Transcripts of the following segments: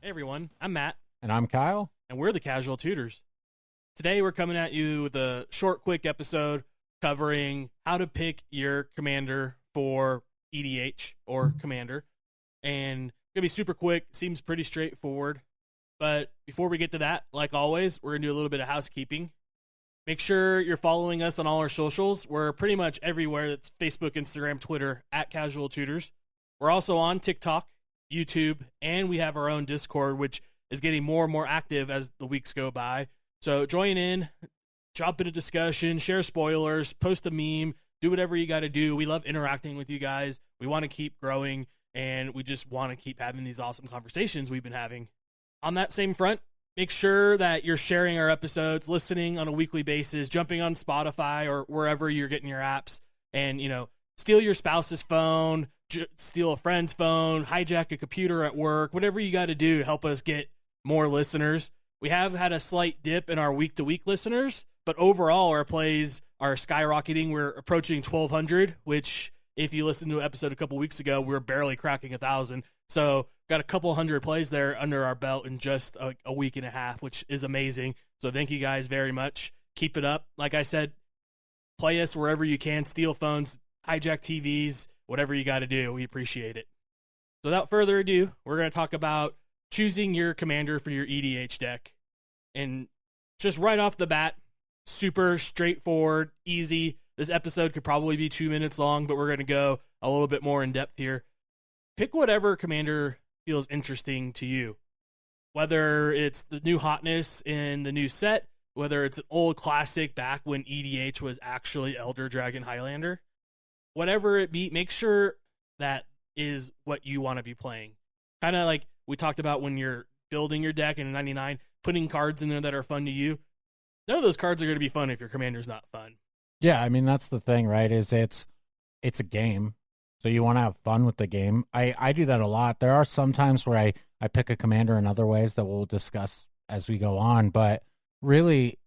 Hey everyone, I'm Matt, And I'm Kyle. and we're the Casual Tutors. Today we're coming at you with a short, quick episode covering how to pick your commander for EDH or commander. And it's gonna be super quick, seems pretty straightforward. But before we get to that, like always, we're gonna do a little bit of housekeeping. Make sure you're following us on all our socials. We're pretty much everywhere. That's Facebook, Instagram, Twitter, at Casual Tutors. We're also on TikTok, YouTube, and we have our own Discord, which is getting more and more active as the weeks go by. So join in, jump into discussion, share spoilers, post a meme, do whatever you got to do. We love interacting with you guys. We want to keep growing, and we just want to keep having these awesome conversations we've been having. On that same front, make sure that you're sharing our episodes, listening on a weekly basis, jumping on Spotify or wherever you're getting your apps, and steal your spouse's phone, steal a friend's phone, hijack a computer at work, whatever you got to do to help us get more listeners. We have had a slight dip in our week-to-week listeners, but overall our plays are skyrocketing. We're approaching 1,200, which if you listened to an episode a couple weeks ago, we were barely cracking 1,000. So got a couple hundred plays there under our belt in just a week and a half, which is amazing. So thank you guys very much. Keep it up. Like I said, play us wherever you can. Steal phones, hijack TVs, whatever you got to do. We appreciate it. So without further ado, we're going to talk about choosing your commander for your EDH deck. And just right off the bat, super straightforward, easy. This episode could probably be 2 minutes long, but we're going to go a little bit more in depth here. Pick whatever commander feels interesting to you. Whether it's the new hotness in the new set, whether it's an old classic back when EDH was actually Elder Dragon Highlander, whatever it be, make sure that is what you want to be playing. Kind of like we talked about when you're building your deck in 99, putting cards in there that are fun to you. None of those cards are going to be fun if your commander's not fun. Yeah, I mean that's the thing, right? Is it's a game. So you want to have fun with the game. I do that a lot. There are some times where I pick a commander in other ways that we'll discuss as we go on, but really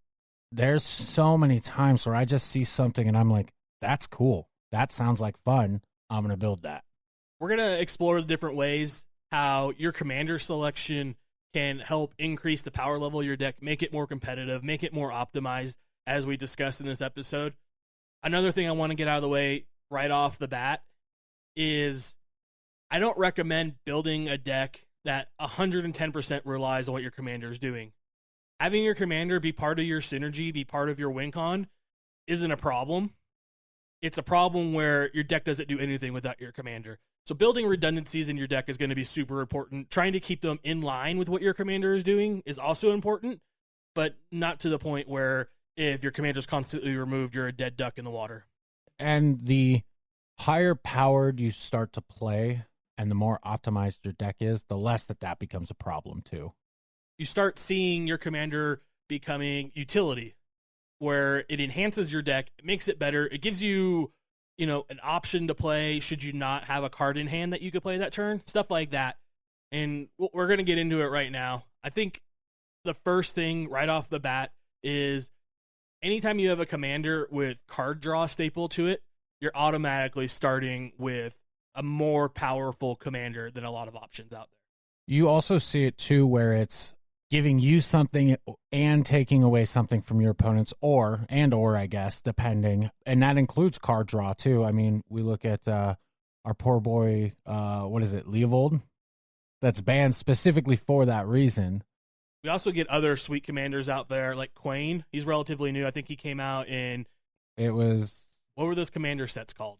there's so many times where I just see something and I'm like, that's cool. That sounds like fun. I'm going to build that. We're going to explore the different ways how your commander selection can help increase the power level of your deck, make it more competitive, make it more optimized, as we discussed in this episode. Another thing I want to get out of the way right off the bat is I don't recommend building a deck that 110% relies on what your commander is doing. Having your commander be part of your synergy, be part of your win con, isn't a problem. It's a problem where your deck doesn't do anything without your commander. So building redundancies in your deck is going to be super important. Trying to keep them in line with what your commander is doing is also important, but not to the point where if your commander is constantly removed, you're a dead duck in the water. And the higher powered you start to play and the more optimized your deck is, the less that becomes a problem too. You start seeing your commander becoming utility, where it enhances your deck, it makes it better, it gives you, an option to play should you not have a card in hand that you could play that turn, stuff like that. And we're going to get into it right now. I think the first thing right off the bat is anytime you have a commander with card draw staple to it, you're automatically starting with a more powerful commander than a lot of options out there. You also see it too where it's giving you something and taking away something from your opponents or I guess, depending. And that includes card draw too. I mean, we look at our poor boy, Leovold? That's banned specifically for that reason. We also get other sweet commanders out there like Quain. He's relatively new. I think he came out in... What were those commander sets called?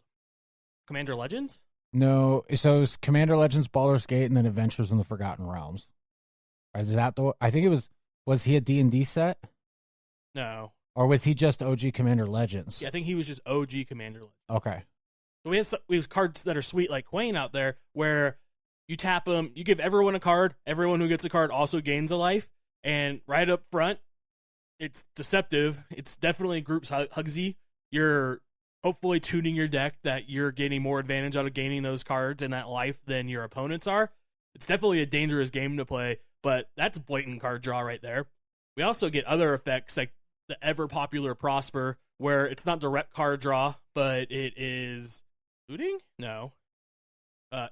Commander Legends? No, so it was Commander Legends, Baldur's Gate, and then Adventures in the Forgotten Realms. Is that I think it was he a D&D set? No. Or was he just OG Commander Legends? Yeah, I think he was just OG Commander Legends. Okay. So we have cards that are sweet like Quain out there where you tap them, you give everyone a card, everyone who gets a card also gains a life, and right up front, it's deceptive. It's definitely groups Hugsy. You're hopefully tuning your deck that you're getting more advantage out of gaining those cards and that life than your opponents are. It's definitely a dangerous game to play, but that's blatant card draw right there. We also get other effects like the ever popular Prosper, where it's not direct card draw, but it is looting? No.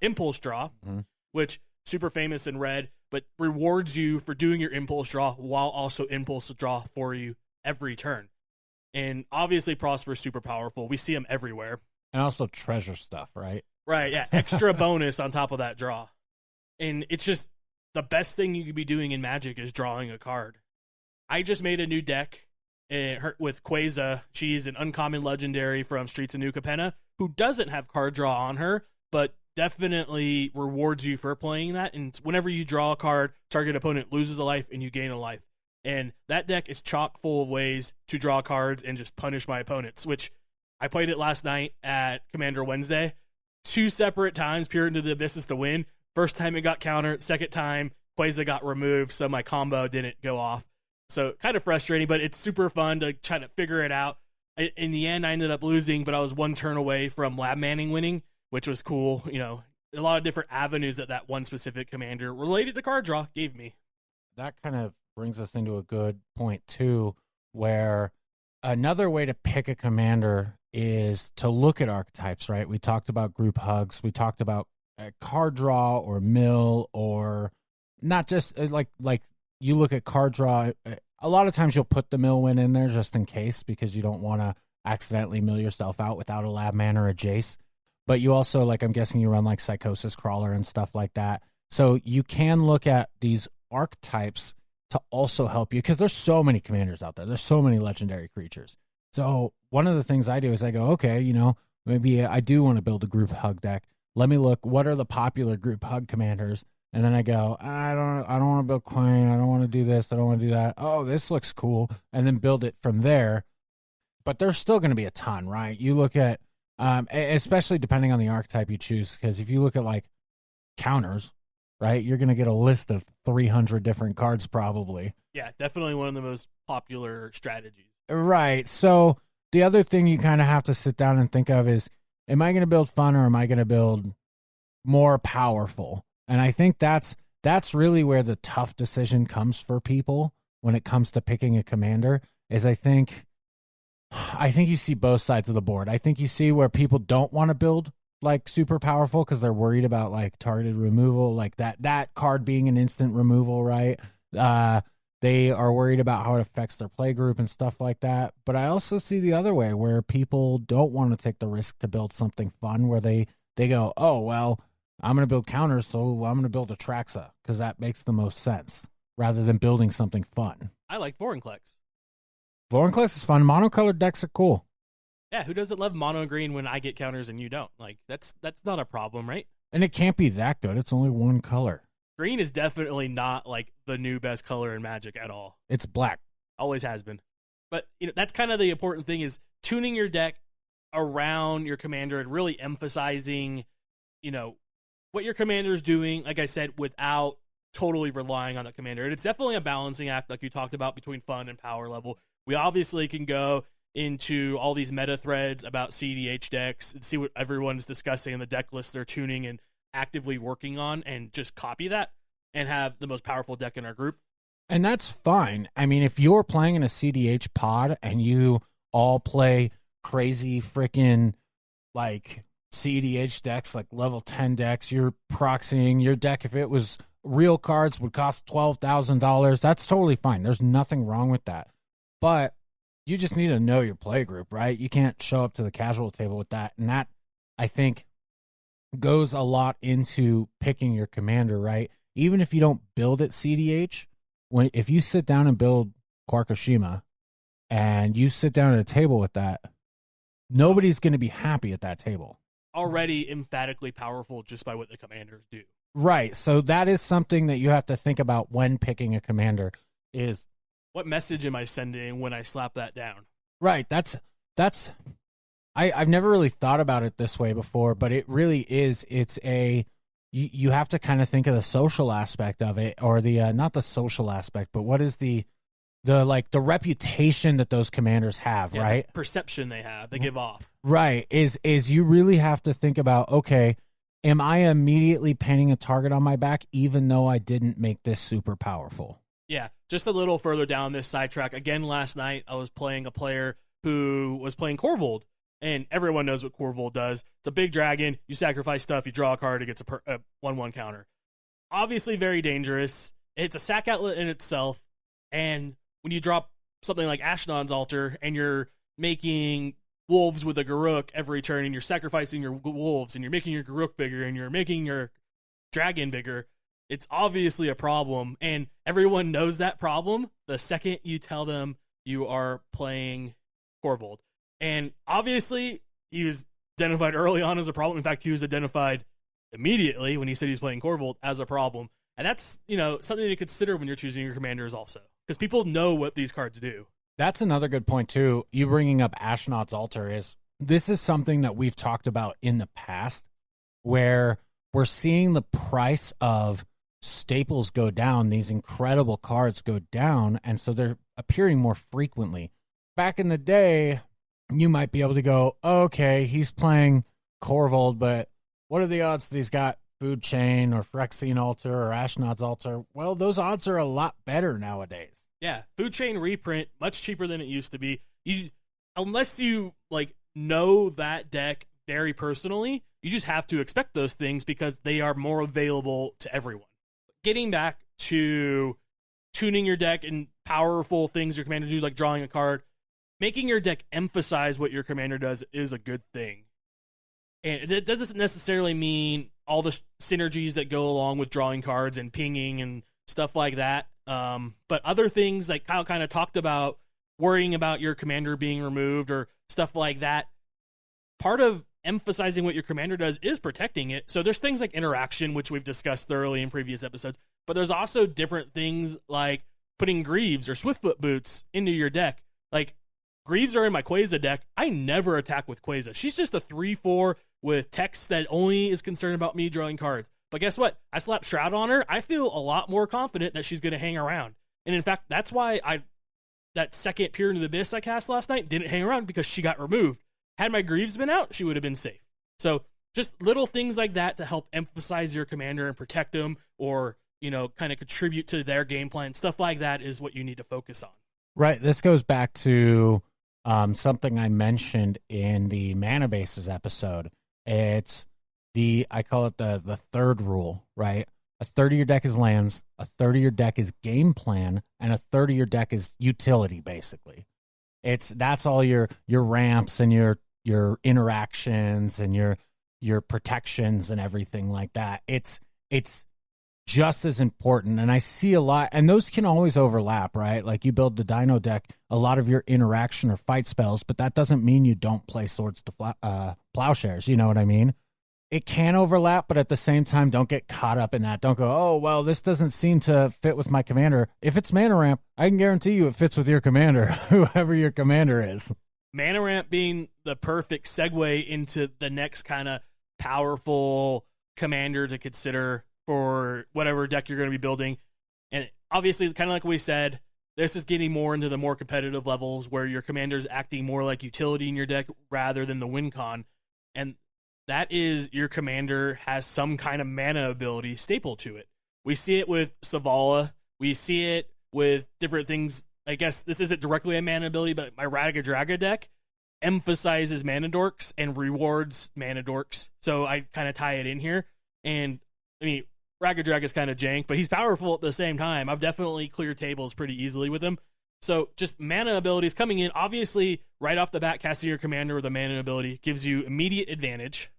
Impulse draw, which super famous in red. but rewards you for doing your impulse draw while also impulse draw for you every turn. And obviously, Prosper's super powerful. We see him everywhere. And also treasure stuff, right? Right, yeah. Extra bonus on top of that draw. And it's just the best thing you could be doing in Magic is drawing a card. I just made a new deck with Quasar. She's an uncommon legendary from Streets of New Capenna who doesn't have card draw on her, but definitely rewards you for playing that. And whenever you draw a card, target opponent loses a life and you gain a life. And that deck is chock full of ways to draw cards and just punish my opponents, which I played it last night at Commander Wednesday. 2 separate times, peered into the abysses to win. First time it got countered. Second time, Quasar got removed, so my combo didn't go off. So kind of frustrating, but it's super fun to try to figure it out. In the end, I ended up losing, but I was 1 turn away from Lab Manning winning, which was cool. You know, a lot of different avenues that one specific commander related to card draw gave me. That kind of brings us into a good point, too, where another way to pick a commander is to look at archetypes, right? We talked about group hugs. We talked about card draw or mill, or not just like you look at card draw. A lot of times you'll put the mill win in there just in case because you don't want to accidentally mill yourself out without a lab man or a Jace. But you also, like, I'm guessing you run like Psychosis Crawler and stuff like that. So you can look at these archetypes to also help you because there's so many commanders out there. There's so many legendary creatures. So one of the things I do is I go, okay, you know, maybe I do want to build a group hug deck. Let me look, what are the popular group hug commanders? And then I go, I don't want to build Queen. I don't want to do this. I don't want to do that. Oh, this looks cool. And then build it from there. But there's still going to be a ton, right? You look at, especially depending on the archetype you choose, because if you look at like counters, right, you're going to get a list of 300 different cards probably. Yeah, definitely one of the most popular strategies. Right. So the other thing you kind of have to sit down and think of is, am I going to build fun or am I going to build more powerful? And I think that's really where the tough decision comes for people when it comes to picking a commander. Is I think you see both sides of the board. I think you see where people don't want to build like super powerful because they're worried about like targeted removal, like that card being an instant removal, right? They are worried about how it affects their play group and stuff like that. But I also see the other way where people don't want to take the risk to build something fun where they go, oh, well, I'm going to build counters, so I'm going to build a Traxa because that makes the most sense rather than building something fun. I like Vorinclex. Vorinclex is fun. Monocolored decks are cool. Yeah, who doesn't love mono green when I get counters and you don't? Like, that's not a problem, right? And it can't be that good. It's only one color. Green is definitely not like the new best color in Magic at all. It's black. Always has been. But you know, that's kind of the important thing is tuning your deck around your commander and really emphasizing, you know, what your commander is doing, like I said, without totally relying on the commander. And it's definitely a balancing act, like you talked about, between fun and power level. We obviously can go into all these meta threads about CDH decks and see what everyone's discussing in the deck list they're tuning and actively working on and just copy that and have the most powerful deck in our group. And that's fine. I mean, if you're playing in a CDH pod and you all play crazy freaking like CDH decks, like level 10 decks, you're proxying your deck. If it was real cards would cost $12,000. That's totally fine. There's nothing wrong with that. But you just need to know your play group, right? You can't show up to the casual table with that. And that, I think, goes a lot into picking your commander, right? Even if you don't build it CDH, if you sit down and build Quarkoshima and you sit down at a table with that, nobody's going to be happy at that table. Already emphatically powerful just by what the commanders do. Right. So that is something that you have to think about when picking a commander is, what message am I sending when I slap that down? Right. I've never really thought about it this way before, but it really is. It's you have to kind of think of the social aspect of it, or the not the social aspect, but what is the reputation that those commanders have, yeah, right? The perception they have, they give off. Right. Is you really have to think about, okay, am I immediately painting a target on my back even though I didn't make this super powerful? Yeah, just a little further down this sidetrack. Again, last night I was playing a player who was playing Korvold, and everyone knows what Korvold does. It's a big dragon. You sacrifice stuff, you draw a card, it gets a 1/1 counter. obviously very dangerous. It's a sack outlet in itself, and when you drop something like Ashnod's Altar and you're making wolves with a Garruk every turn, and you're sacrificing your wolves, and you're making your Garruk bigger, and you're making your dragon bigger, it's obviously a problem, and everyone knows that problem the second you tell them you are playing Corvold. And obviously, he was identified early on as a problem. In fact, he was identified immediately when he said he was playing Corvold as a problem. And that's, something to consider when you're choosing your commanders also, because people know what these cards do. That's another good point, too. You bringing up Ashnod's Altar this is something that we've talked about in the past, where we're seeing the price of staples go down, these incredible cards go down, and so they're appearing more frequently. Back in the day, you might be able to go, okay, he's playing Corvold, but what are the odds that he's got Food Chain or Phyrexian Altar or Ashnod's Altar? Well, those odds are a lot better nowadays. Yeah, Food Chain reprint, much cheaper than it used to be. Unless you know that deck very personally, you just have to expect those things because they are more available to everyone. Getting back to tuning your deck and powerful things your commander do, like drawing a card, making your deck emphasize what your commander does is a good thing. And it doesn't necessarily mean all the synergies that go along with drawing cards and pinging and stuff like that. But other things, like Kyle kind of talked about, worrying about your commander being removed or stuff like that, part of emphasizing what your commander does is protecting it. So there's things like interaction, which we've discussed thoroughly in previous episodes, but there's also different things like putting Greaves or Swiftfoot Boots into your deck. Like, Greaves are in my Quasar deck. I never attack with Quasar. She's just a 3/4 with text that only is concerned about me drawing cards. But guess what? I slap Shroud on her. I feel a lot more confident that she's going to hang around. And in fact, that's why that second Peer into the Abyss I cast last night didn't hang around, because she got removed. Had my Greaves been out, she would have been safe. So just little things like that to help emphasize your commander and protect them, or, kind of contribute to their game plan. Stuff like that is what you need to focus on. Right. This goes back to something I mentioned in the Mana Bases episode. It's I call it the third rule, right? A third of your deck is lands, a third of your deck is game plan, and a third of your deck is utility, basically. That's all your ramps and your interactions and your protections and everything like that. It's just as important, and I see a lot, and those can always overlap, right? Like, you build the Dino deck, a lot of your interaction or fight spells, but that doesn't mean you don't play Swords to Plowshares. You know what I mean? It can overlap, but at the same time, don't get caught up in that. Don't go, oh, well, this doesn't seem to fit with my commander. If it's Mana Ramp, I can guarantee you it fits with your commander, whoever your commander is. Mana Ramp being the perfect segue into the next kind of powerful commander to consider for whatever deck you're going to be building. And obviously, kind of like we said, this is getting more into the more competitive levels where your commander's acting more like utility in your deck rather than the win con. And that is, your commander has some kind of mana ability staple to it. We see it with Savala. We see it with different things. I guess this isn't directly a mana ability, but my Ragadraga deck emphasizes mana dorks and rewards mana dorks. So I kind of tie it in here. And I mean, Ragadraga is kind of jank, but he's powerful at the same time. I've definitely cleared tables pretty easily with him. So just mana abilities coming in. Obviously, right off the bat, casting your commander with a mana ability gives you immediate advantage,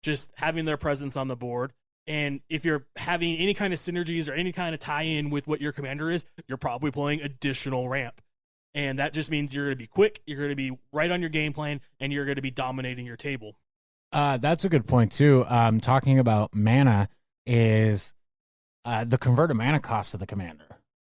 just having their presence on the board. And if you're having any kind of synergies or any kind of tie-in with what your commander is, you're probably playing additional ramp. And that just means you're going to be quick, you're going to be right on your game plan, and you're going to be dominating your table. That's a good point, too. Talking about mana is the converted mana cost of the commander.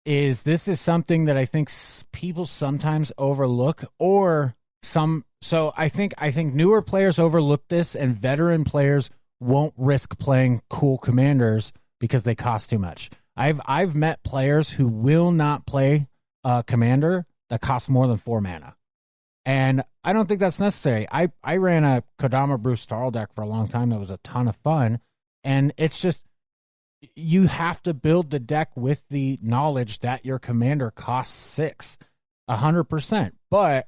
This is something that I think people sometimes overlook, or so I think newer players overlook this, and veteran players won't risk playing cool commanders because they cost too much. I've met players who will not play a commander that costs more than 4 mana. And I don't think that's necessary. I ran a Kodama Bruce Starl deck for a long time that was a ton of fun, and it's just, you have to build the deck with the knowledge that your commander costs 6, 100%. But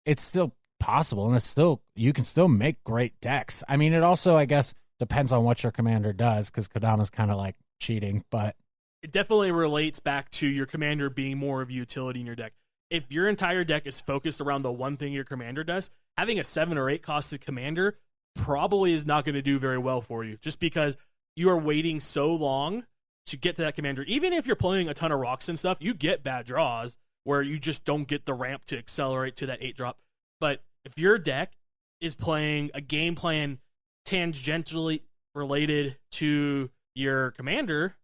it's still possible, and you can still make great decks. I mean, it also, I guess, depends on what your commander does, because Kodama's kind of like cheating, but it definitely relates back to your commander being more of a utility in your deck. If your entire deck is focused around the one thing your commander does, having a 7 or 8 costed commander probably is not going to do very well for you, just because you are waiting so long to get to that commander. Even if you're playing a ton of rocks and stuff, you get bad draws where you just don't get the ramp to accelerate to that 8 drop. But if your deck is playing a game plan tangentially related to your commander,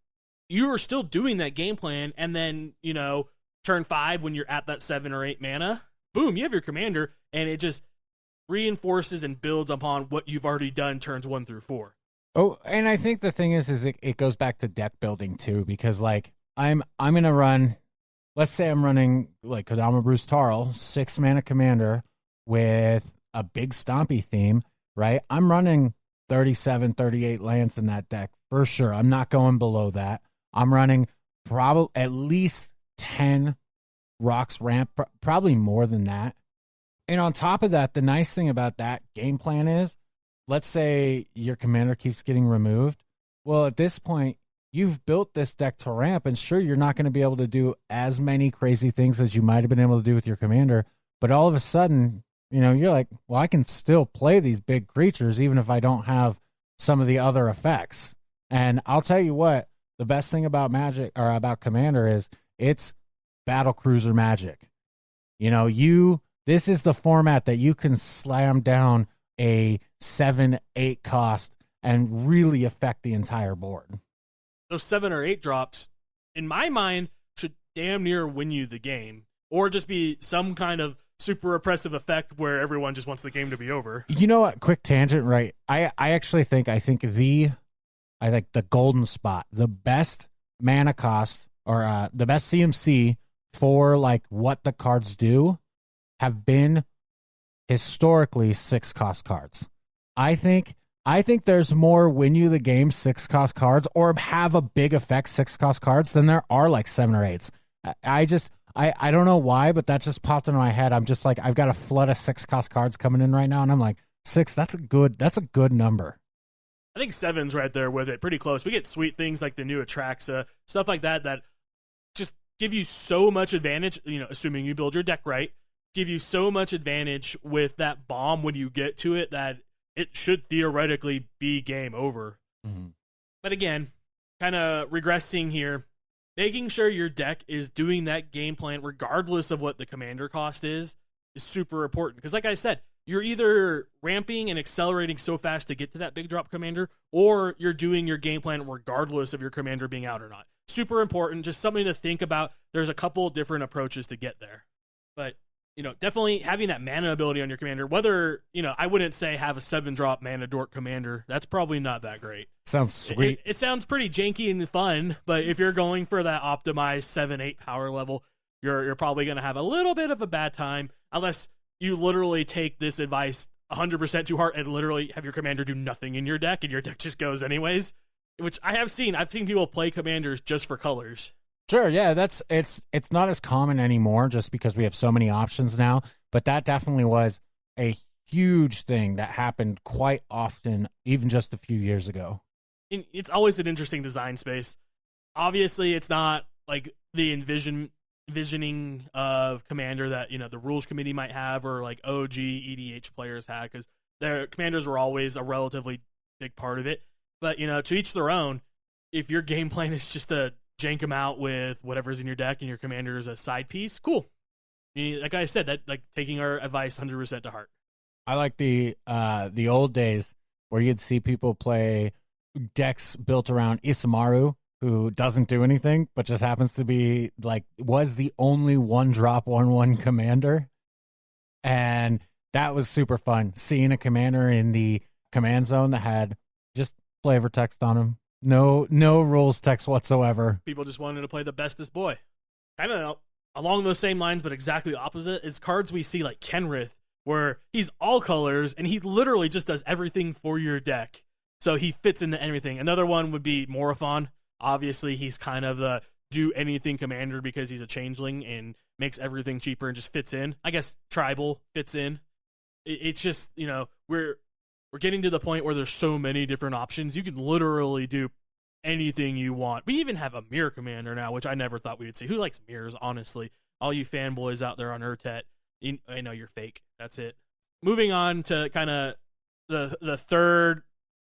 you are still doing that game plan, and then, turn 5 when you're at that 7 or 8 mana, boom, you have your commander, and it just reinforces and builds upon what you've already done turns 1 through 4. Oh, and I think the thing is it goes back to deck building too, because like I'm gonna run, let's say I'm running like Kodama Bruce Tarl, 6 mana commander with a big stompy theme, right? I'm running 37, 38 lands in that deck for sure. I'm not going below that. I'm running probably at least 10 rocks ramp, probably more than that. And on top of that, the nice thing about that game plan is, let's say your commander keeps getting removed. Well, at this point, you've built this deck to ramp, and sure, you're not going to be able to do as many crazy things as you might have been able to do with your commander. But all of a sudden, you're like, well, I can still play these big creatures even if I don't have some of the other effects. And I'll tell you what, the best thing about Magic or about Commander is it's battle cruiser Magic. This is the format that you can slam down a 7-8 cost and really affect the entire board. Those 7 or 8 drops, in my mind, should damn near win you the game, or just be some kind of super oppressive effect where everyone just wants the game to be over. You know what? Quick tangent, right? I actually think the golden spot, the best mana cost or the best CMC for like what the cards do have been historically 6 cost cards. I think there's more win you the game 6 cost cards or have a big effect 6 cost cards than there are like 7 or 8s. I don't know why, but that just popped into my head. I'm just like, I've got a flood of 6 cost cards coming in right now, and I'm like, 6, that's a good number. I think 7's right there with it, pretty close. We get sweet things like the new Atraxa, stuff like that just give you so much advantage, assuming you build your deck right, give you so much advantage with that bomb when you get to it that it should theoretically be game over. Mm-hmm. But again, kind of regressing here, making sure your deck is doing that game plan regardless of what the commander cost is super important. Because like I said, you're either ramping and accelerating so fast to get to that big drop commander, or you're doing your game plan regardless of your commander being out or not. Super important, just something to think about. There's a couple different approaches to get there. But, definitely having that mana ability on your commander, whether, I wouldn't say have a 7-drop mana dork commander. That's probably not that great. Sounds sweet. It sounds pretty janky and fun, but if you're going for that optimized 7-8 power level, you're probably going to have a little bit of a bad time, unless you literally take this advice 100% to heart and literally have your commander do nothing in your deck, and your deck just goes anyways, which I've seen people play commanders just for colors. Sure, yeah, it's not as common anymore just because we have so many options now, but that definitely was a huge thing that happened quite often, even just a few years ago. It's always an interesting design space. Obviously, it's not like the envisioning of Commander that the rules committee might have, or like OG EDH players had, because their commanders were always a relatively big part of it. But to each their own. If your game plan is just to jank them out with whatever's in your deck and your commander is a side piece, cool. Like I said, that like taking our advice 100% to heart. I like the old days where you'd see people play decks built around Isamaru, who doesn't do anything but just happens to be was the only 1-drop 1/1 commander, and that was super fun. Seeing a commander in the command zone that had just flavor text on him, no rules text whatsoever. People just wanted to play the bestest boy. Kind of along those same lines, but exactly opposite is cards we see like Kenrith, where he's all colors and he literally just does everything for your deck. So he fits into everything. Another one would be Morophon. Obviously, he's kind of the do anything commander because he's a changeling and makes everything cheaper and just fits in. I guess Tribal fits in. It's just, we're getting to the point where there's so many different options. You can literally do anything you want. We even have a mirror commander now, which I never thought we would see. Who likes mirrors, honestly? All you fanboys out there on Urtet, I know you're fake. That's it. Moving on to kind of the third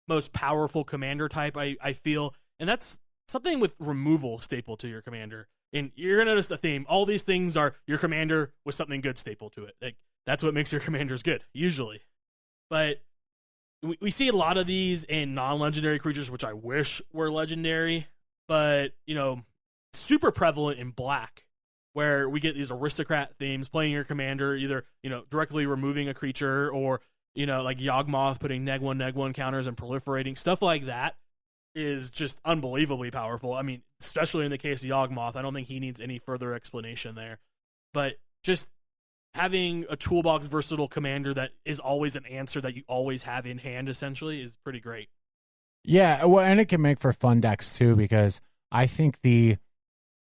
most powerful commander type, I feel, and that's something with removal staple to your commander. And you're gonna notice the theme. All these things are your commander with something good staple to it. Like, that's what makes your commanders good, usually. But we see a lot of these in non-legendary creatures, which I wish were legendary. But super prevalent in black, where we get these aristocrat themes playing your commander, either directly removing a creature, or like Yawgmoth putting neg 1 counters and proliferating. Stuff like that is just unbelievably powerful. I mean, especially in the case of Yawgmoth, I don't think he needs any further explanation there. But just having a toolbox versatile commander that is always an answer that you always have in hand, essentially, is pretty great. Yeah, well, and it can make for fun decks too, because I think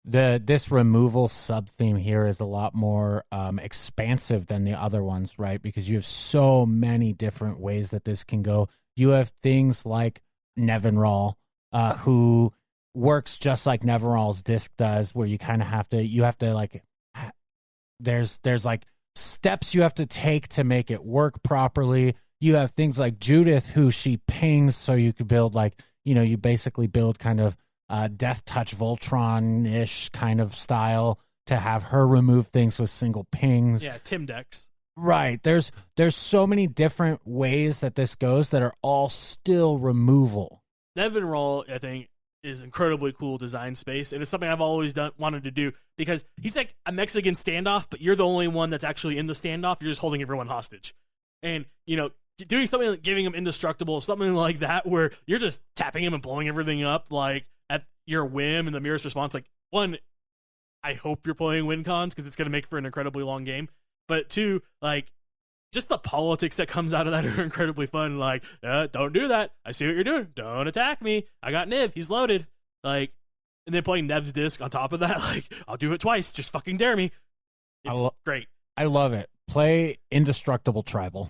this removal sub theme here is a lot more expansive than the other ones, right? Because you have so many different ways that this can go. You have things like Nevinral, who works just like Nevinral's disc does, where you kind of have to like, there's like steps you have to take to make it work properly. You have things like Judith, who she pings, so you could build you basically build kind of Death Touch Voltron-ish kind of style to have her remove things with single pings. Yeah, Tim decks. Right. There's so many different ways that this goes that are all still removal. Nevinral, I think, is incredibly cool design space, and it's something I've always wanted to do, because he's like a Mexican standoff, but you're the only one that's actually in the standoff. You're just holding everyone hostage. And, doing something like giving him indestructible, something like that, where you're just tapping him and blowing everything up, like, at your whim, and the mirror's response, like, one, I hope you're playing win cons, because it's going to make for an incredibly long game. But two, like, just the politics that comes out of that are incredibly fun. Like, don't do that. I see what you're doing. Don't attack me. I got Niv. He's loaded. Like, and then playing Nev's disc on top of that. Like, I'll do it twice. Just fucking dare me. It's great. I love it. Play Indestructible Tribal.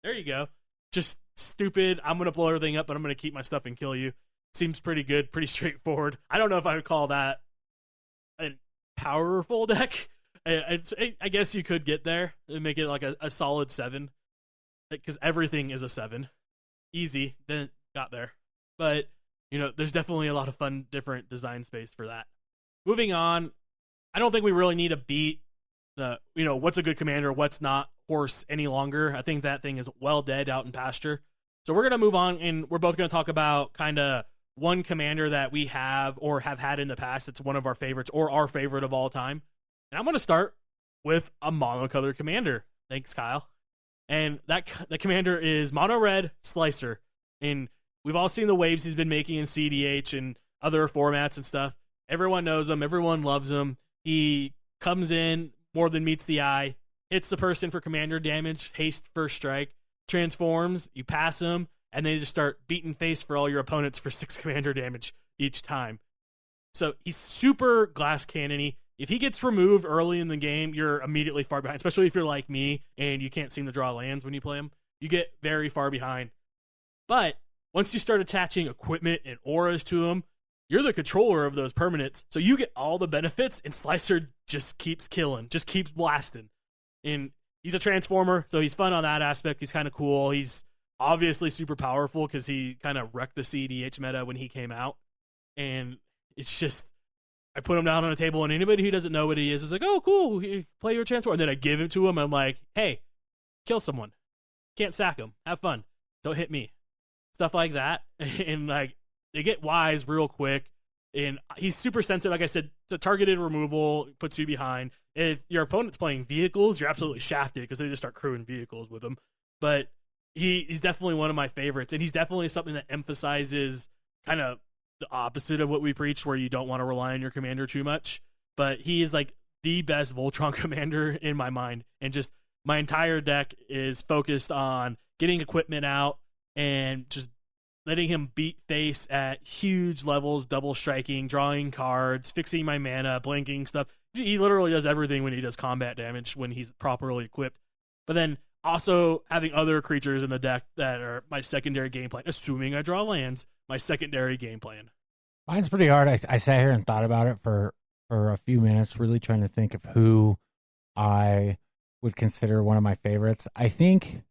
There you go. Just stupid. I'm going to blow everything up, but I'm going to keep my stuff and kill you. Seems pretty good. Pretty straightforward. I don't know if I would call that a powerful deck. I guess you could get there and make it like a solid 7, because everything is a 7. Easy, then got there. But there's definitely a lot of fun, different design space for that. Moving on, I don't think we really need to beat the what's a good commander, what's not horse any longer. I think that thing is well dead out in pasture. So we're gonna move on, and we're both gonna talk about kind of one commander that we have or have had in the past. It's one of our favorites or our favorite of all time. And I'm going to start with a monocolor commander. Thanks, Kyle. And the commander is Mono Red Slicer. And we've all seen the waves he's been making in CDH and other formats and stuff. Everyone knows him. Everyone loves him. He comes in more than meets the eye, hits the person for commander damage, haste first strike, transforms, you pass him, and then you just start beating face for all your opponents for 6 commander damage each time. So he's super glass cannony. If he gets removed early in the game, you're immediately far behind, especially if you're like me and you can't seem to draw lands when you play him. You get very far behind. But once you start attaching equipment and auras to him, you're the controller of those permanents, so you get all the benefits, and Slicer just keeps killing, just keeps blasting. And he's a transformer, so he's fun on that aspect. He's kind of cool. He's obviously super powerful because he kind of wrecked the CDH meta when he came out. And it's just, I put him down on a table, and anybody who doesn't know what he is like, oh, cool, play your transformer. And then I give him to him. I'm like, hey, kill someone. Can't sack him. Have fun. Don't hit me. Stuff like that. And like, they get wise real quick. And he's super sensitive. Like I said, it's a targeted removal, puts you behind. If your opponent's playing vehicles, you're absolutely shafted because they just start crewing vehicles with him. But he's definitely one of my favorites. And he's definitely something that emphasizes kind of the opposite of what we preach, where you don't want to rely on your commander too much. But he is like the best Voltron commander in my mind. And just my entire deck is focused on getting equipment out and just letting him beat face at huge levels, double striking, drawing cards, fixing my mana, blanking stuff. He literally does everything when he does combat damage when he's properly equipped. But then also having other creatures in the deck that are my secondary game plan, assuming I draw lands, my secondary game plan. Mine's pretty hard. I sat here and thought about it for a few minutes, really trying to think of who I would consider one of my favorites. I think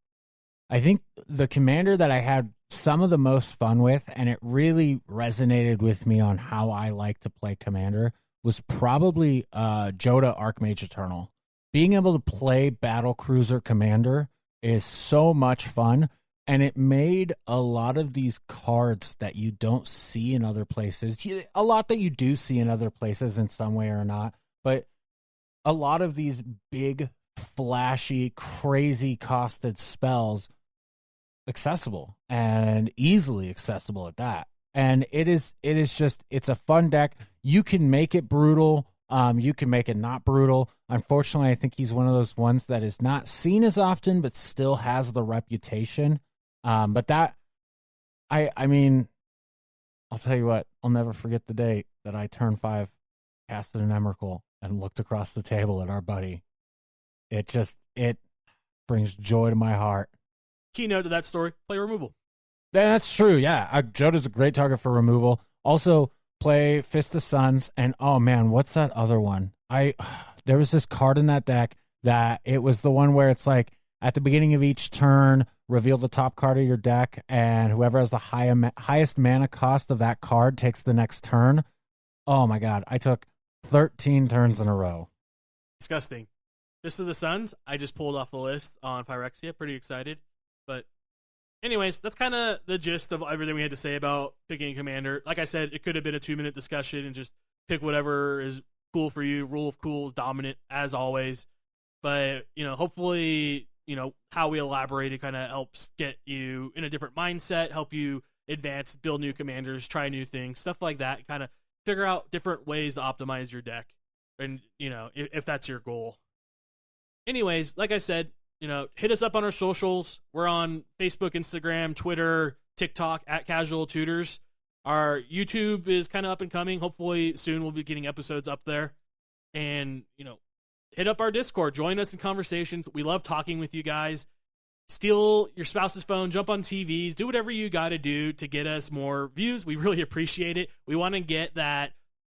the commander that I had some of the most fun with, and it really resonated with me on how I like to play commander, was probably Joda Archmage Eternal. Being able to play battle cruiser commander is so much fun, and it made a lot of these cards that you don't see in other places. A lot that you do see in other places in some way or not, but a lot of these big, flashy, crazy costed spells accessible and easily accessible at that. And it is just it's a fun deck. You can make it brutal. You can make it not brutal. Unfortunately, I think he's one of those ones that is not seen as often, but still has the reputation. But that I mean, I'll tell you what, I'll never forget the day that I turned 5, casted an Emrakul, and looked across the table at our buddy. It brings joy to my heart. Keynote to that story: play removal. That's true. Yeah, Joda's a great target for removal. Also, play Fist of Suns, and oh man, what's that other one? I There was this card in that deck that it was the one where it's like at the beginning of each turn, reveal the top card of your deck, and whoever has the highest mana cost of that card takes the next turn. Oh my god, I took 13 turns in a row. Disgusting. Fist of the Suns, I just pulled off the list on Phyrexia. Pretty excited. But anyways, that's kind of the gist of everything we had to say about picking a commander. Like I said, it could have been a 2-minute discussion and just pick whatever is cool for you. Rule of cool is dominant as always. But, hopefully, how we elaborated kind of helps get you in a different mindset, help you advance, build new commanders, try new things, stuff like that. Kind of figure out different ways to optimize your deck. And, if that's your goal. Anyways, like I said, hit us up on our socials. We're on Facebook, Instagram, Twitter, TikTok at Casual Tutors. Our YouTube is kind of up and coming. Hopefully soon we'll be getting episodes up there. And, hit up our Discord. Join us in conversations. We love talking with you guys. Steal your spouse's phone, jump on TVs, do whatever you got to do to get us more views. We really appreciate it. We want to get that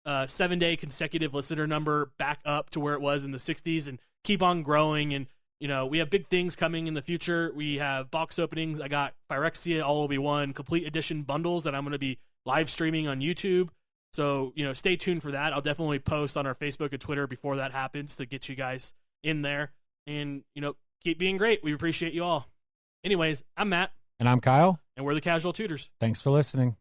7-day consecutive listener number back up to where it was in the 60s and keep on growing. And we have big things coming in the future. We have box openings. I got Phyrexia All Will Be One complete edition bundles that I'm going to be live streaming on YouTube. So, stay tuned for that. I'll definitely post on our Facebook and Twitter before that happens to get you guys in there. And, keep being great. We appreciate you all. Anyways, I'm Matt. And I'm Kyle. And we're the Casual Tutors. Thanks for listening.